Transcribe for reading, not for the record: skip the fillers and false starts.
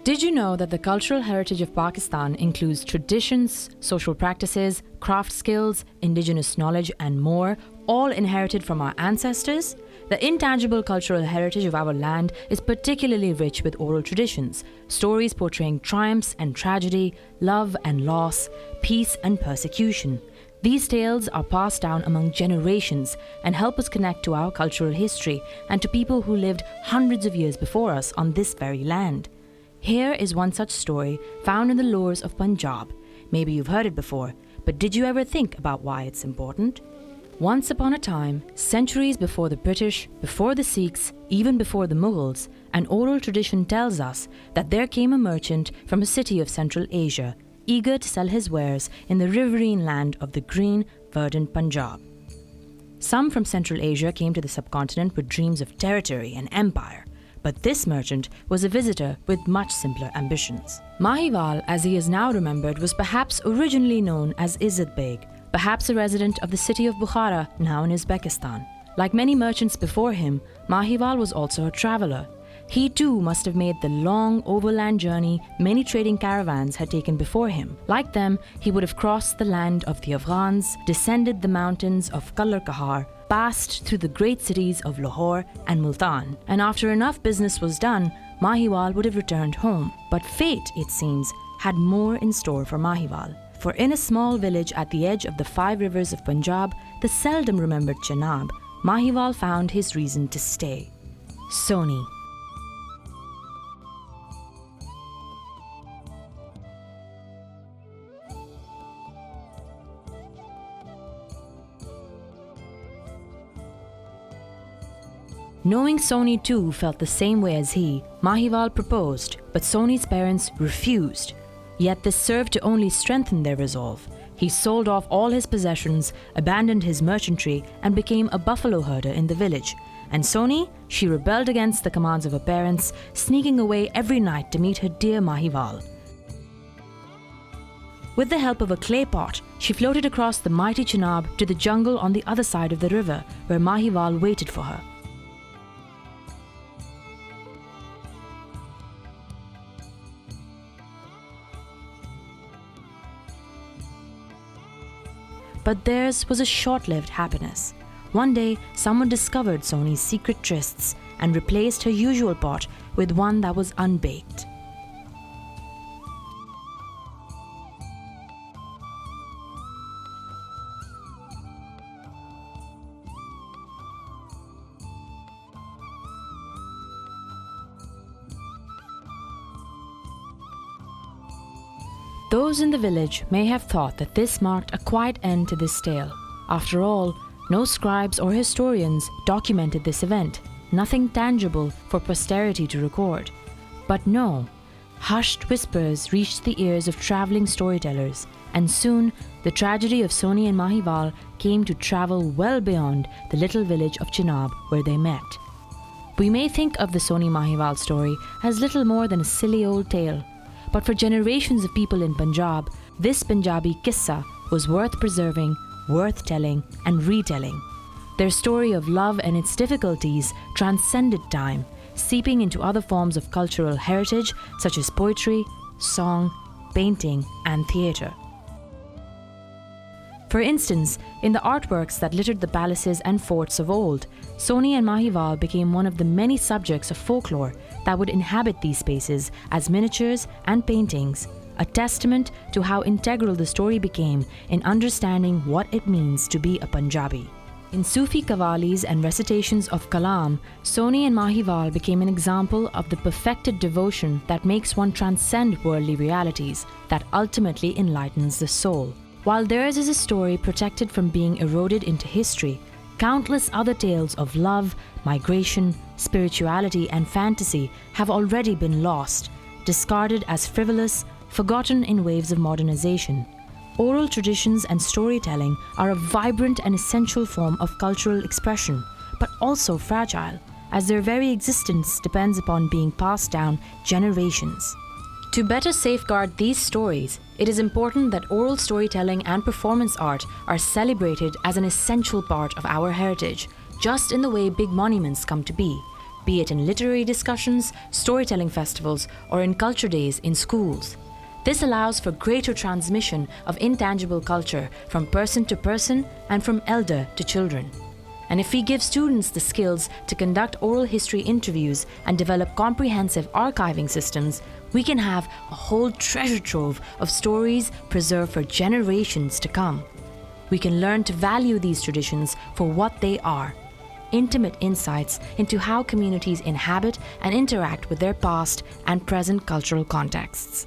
Did you know that the cultural heritage of Pakistan includes traditions, social practices, craft skills, indigenous knowledge, and more, all inherited from our ancestors? The intangible cultural heritage of our land is particularly rich with oral traditions, stories portraying triumphs and tragedy, love and loss, peace and persecution. These tales are passed down among generations and help us connect to our cultural history and to people who lived hundreds of years before us on this very land. Here is one such story found in the lores of Punjab. Maybe you've heard it before, but did you ever think about why it's important? Once upon a time, centuries before the British, before the Sikhs, even before the Mughals, an oral tradition tells us that there came a merchant from a city of Central Asia, eager to sell his wares in the riverine land of the green, verdant Punjab. Some from Central Asia came to the subcontinent with dreams of territory and empire, but this merchant was a visitor with much simpler ambitions. Maahiwal, as he is now remembered, was perhaps originally known as Izzat Beg, perhaps a resident of the city of Bukhara, now in Uzbekistan. Like many merchants before him, Maahiwal was also a traveller. He too must have made the long overland journey many trading caravans had taken before him. Like them, he would have crossed the land of the Afghans, descended the mountains of Kalar Kahar, passed through the great cities of Lahore and Multan, and after enough business was done, Maahiwal would have returned home. But fate, it seems, had more in store for Maahiwal. For in a small village at the edge of the 5 rivers of Punjab, the seldom remembered Chenab, Maahiwal found his reason to stay. Sohni. Knowing Sohni too felt the same way as he, Maahiwal proposed, but Sohni's parents refused. Yet this served to only strengthen their resolve. He sold off all his possessions, abandoned his merchantry, and became a buffalo herder in the village. And Sohni, she rebelled against the commands of her parents, sneaking away every night to meet her dear Maahiwal. With the help of a clay pot, she floated across the mighty Chenab to the jungle on the other side of the river, where Maahiwal waited for her. But theirs was a short-lived happiness. One day, someone discovered Sohni's secret trysts and replaced her usual pot with one that was unbaked. Those in the village may have thought that this marked a quiet end to this tale. After all, no scribes or historians documented this event, nothing tangible for posterity to record. But no, hushed whispers reached the ears of travelling storytellers, and soon the tragedy of Sohni and Maahiwal came to travel well beyond the little village of Chenab where they met. We may think of the Sohni-Maahiwal story as little more than a silly old tale, but for generations of people in Punjab, this Punjabi kissa was worth preserving, worth telling and retelling. Their story of love and its difficulties transcended time, seeping into other forms of cultural heritage such as poetry, song, painting and theatre. For instance, in the artworks that littered the palaces and forts of old, Sohni and Maahiwal became one of the many subjects of folklore that would inhabit these spaces as miniatures and paintings, a testament to how integral the story became in understanding what it means to be a Punjabi. In Sufi qawwalis and recitations of kalam, Sohni and Maahiwal became an example of the perfected devotion that makes one transcend worldly realities, that ultimately enlightens the soul. While theirs is a story protected from being eroded into history, countless other tales of love, migration, spirituality and fantasy have already been lost, discarded as frivolous, forgotten in waves of modernization. Oral traditions and storytelling are a vibrant and essential form of cultural expression, but also fragile, as their very existence depends upon being passed down generations. To better safeguard these stories, it is important that oral storytelling and performance art are celebrated as an essential part of our heritage, just in the way big monuments come to be. be it in literary discussions, storytelling festivals, or in culture days in schools. This allows for greater transmission of intangible culture from person to person and from elder to children. And if we give students the skills to conduct oral history interviews and develop comprehensive archiving systems, we can have a whole treasure trove of stories preserved for generations to come. We can learn to value these traditions for what they are: intimate insights into how communities inhabit and interact with their past and present cultural contexts.